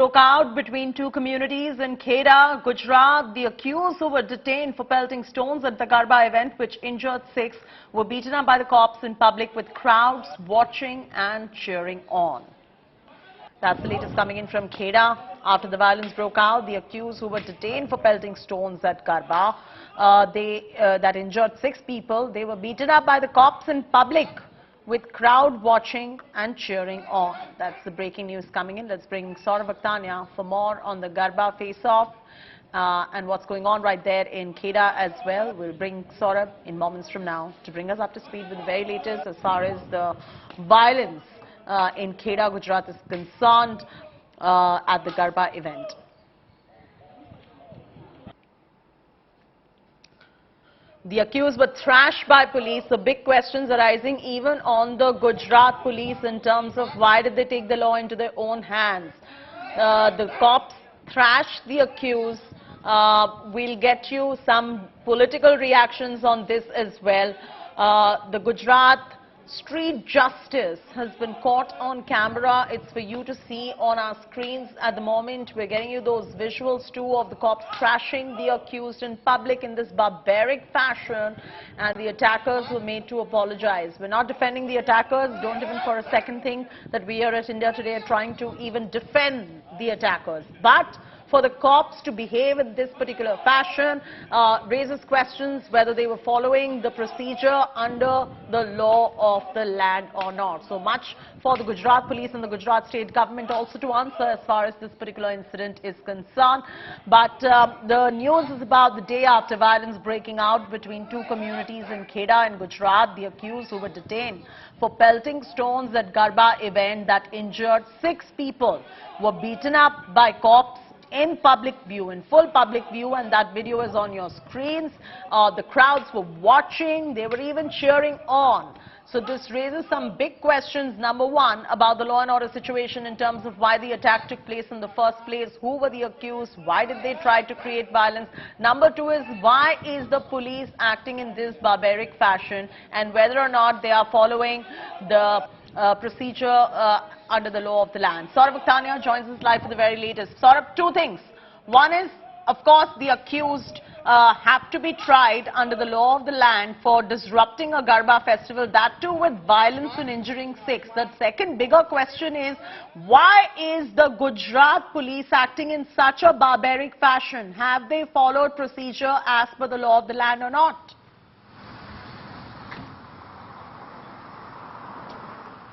Broke out between two communities in Kheda, Gujarat. The accused who were detained for pelting stones at the Garba event, which injured 6, were beaten up by the cops in public with crowds watching and cheering on. That's the latest coming in from Kheda. After the violence broke out, the accused who were detained for pelting stones at Garba, that injured 6 people, they were beaten up by the cops in public with crowd watching and cheering on. That's the breaking news coming in. Let's bring Saurav for more on the Garba face-off and what's going on right there in Kheda as well. We'll bring Saurav in moments from now to bring us up to speed with the very latest as far as the violence in Kheda, Gujarat is concerned at the Garba event. The accused were thrashed by police, so big questions arising even on the Gujarat police in terms of why did they take the law into their own hands. The cops thrashed the accused. We'll get you some political reactions on this as well. The Gujarat street justice has been caught on camera. It's for you to see on our screens at the moment. We're getting you those visuals too of the cops thrashing the accused in public in this barbaric fashion, and the attackers were made to apologize. We're not defending the attackers. Don't even for a second think that we here at India Today are trying to even defend the attackers. But for the cops to behave in this particular fashion raises questions whether they were following the procedure under the law of the land or not. So much for the Gujarat police and the Gujarat state government also to answer as far as this particular incident is concerned. But the news is about the day after violence breaking out between two communities in Kheda and Gujarat. The accused who were detained for pelting stones at Garba event that injured 6 people were beaten up by cops in public view, in full public view, and that video is on your screens. The crowds were watching, they were even cheering on. So this raises some big questions. Number one, about the law and order situation in terms of why the attack took place in the first place. Who were the accused? Why did they try to create violence? Number two is, why is the police acting in this barbaric fashion, and whether or not they are following the procedure under the law of the land. Saurav joins us live for the very latest. Saurav, 2 things. One is, of course, the accused have to be tried under the law of the land for disrupting a Garba festival, that too with violence and injuring 6. The second bigger question is, why is the Gujarat police acting in such a barbaric fashion? Have they followed procedure as per the law of the land or not?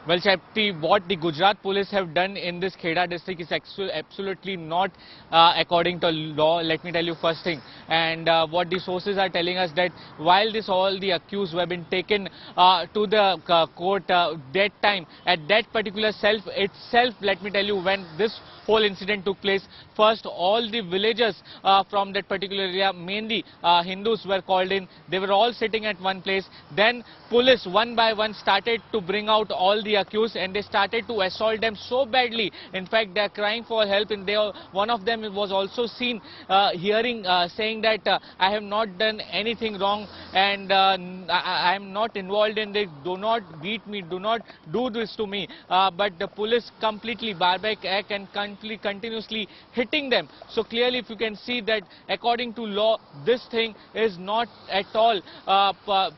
Well, Shakti, what the Gujarat police have done in this Kheda district is absolutely not according to law. Let me tell you first thing. And what the sources are telling us that while all the accused who have been taken to the court that time, at that particular itself, let me tell you, when this whole incident took place, first all the villagers from that particular area, mainly Hindus, were called in. They were all sitting at one place. Then police one by one started to bring out all the accused, and they started to assault them so badly. In fact, they are crying for help, and one of them was also seen saying that I have not done anything wrong, and I am not involved in this. Do not beat me, do not do this to me. But the police completely barbaric act and continuously hitting them. So clearly, if you can see that according to law, this thing is not at all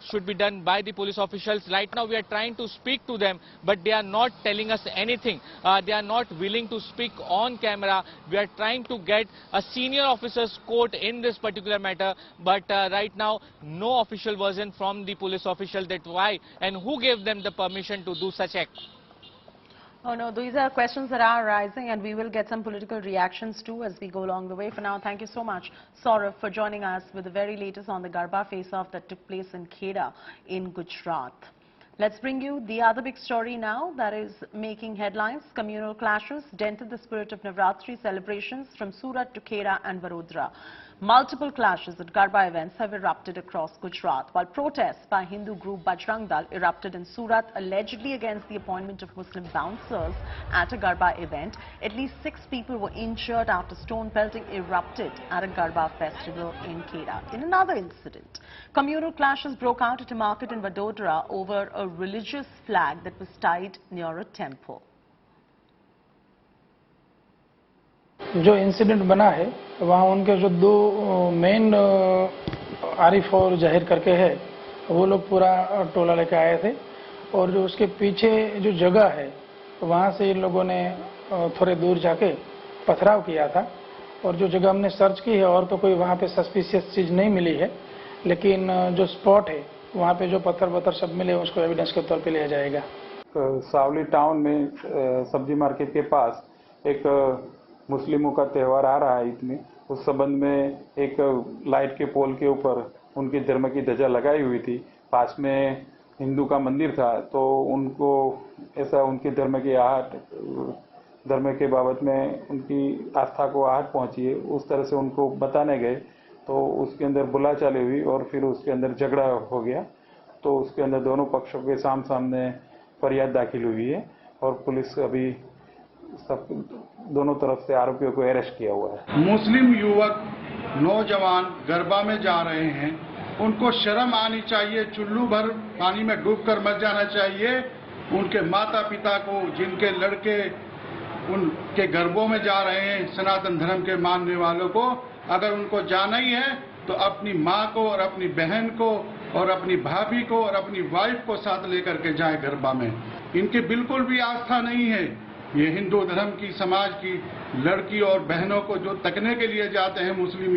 should be done by the police officials. Right now, we are trying to speak to them, but they are not telling us anything. They are not willing to speak on camera. We are trying to get a senior officer's quote in this particular matter, but right now no official version from the police official that why and who gave them the permission to do such act. Oh no, these are questions that are arising, and we will get some political reactions too as we go along the way. For now, thank you so much, Saurav, for joining us with the very latest on the Garba face-off that took place in Kheda in Gujarat. Let's bring you the other big story now that is making headlines. Communal clashes dented the spirit of Navratri celebrations from Surat to Kheda and Vadodara. Multiple clashes at Garba events have erupted across Gujarat, while protests by Hindu group Bajrang Dal erupted in Surat allegedly against the appointment of Muslim bouncers at a Garba event. At least 6 people were injured after stone pelting erupted at a Garba festival in Kheda. In another incident, communal clashes broke out at a market in Vadodara over a religious flag that was tied near a temple. जो incident बना है वहाँ उनके जो दो main Arif और जाहिर करके है, वो लोग पूरा टोला लेके आए थे और जो उसके पीछे जो जगह है वहाँ से इन लोगों ने थोड़े दूर जाके पथराव किया था और जो जगह हमने सर्च की है और तो कोई वहाँ पे सस्पिशियस चीज़ नहीं मिली है, लेकिन जो स्पॉट है वहाँ पे जो पत्थर सब मिले उसको एविडेंस के तौर पे लिया जाएगा। सावली टाउन में सब्जी मार्केट के पास एक मुस्लिमों का त्यौहार आ रहा है ईद में, उस संबंध में एक लाइट के पोल के ऊपर उनके धर्म की ध्वजा लगाई हुई थी। पास में हिंदू का मंदिर था, तो उनको ऐसा उनके धर्म के बाबत में उनकी आस्था को आहट पहुंची है, उस तरह से उनको बताने गए तो उसके अंदर बुलाचाली हुई और फिर उसके अंदर झगड़ा हो गया। तो उसके अंदर दोनों पक्षों के सामने फरियाद दाखिल हुई है और पुलिस अभी सब दोनों तरफ से आरोपियों को अरेस्ट किया हुआ है। मुस्लिम युवक नौजवान गरबा में जा रहे हैं, उनको शर्म आनी चाहिए, चुल्लू भर पानी में डूबकर मर जाना चाहिए। उनके माता पिता को, जिनके लड़के उनके गरबों में जा रहे हैं, सनातन धर्म के मानने वालों को, अगर उनको जाना ही है तो अपनी माँ को और अपनी बहन को और अपनी भाभी को और अपनी वाइफ को साथ लेकर के जाए गरबा में। इनकी बिल्कुल भी आस्था नहीं है। ये हिंदू धर्म की, समाज की लड़की और बहनों को जो तकने के लिए जाते हैं मुस्लिम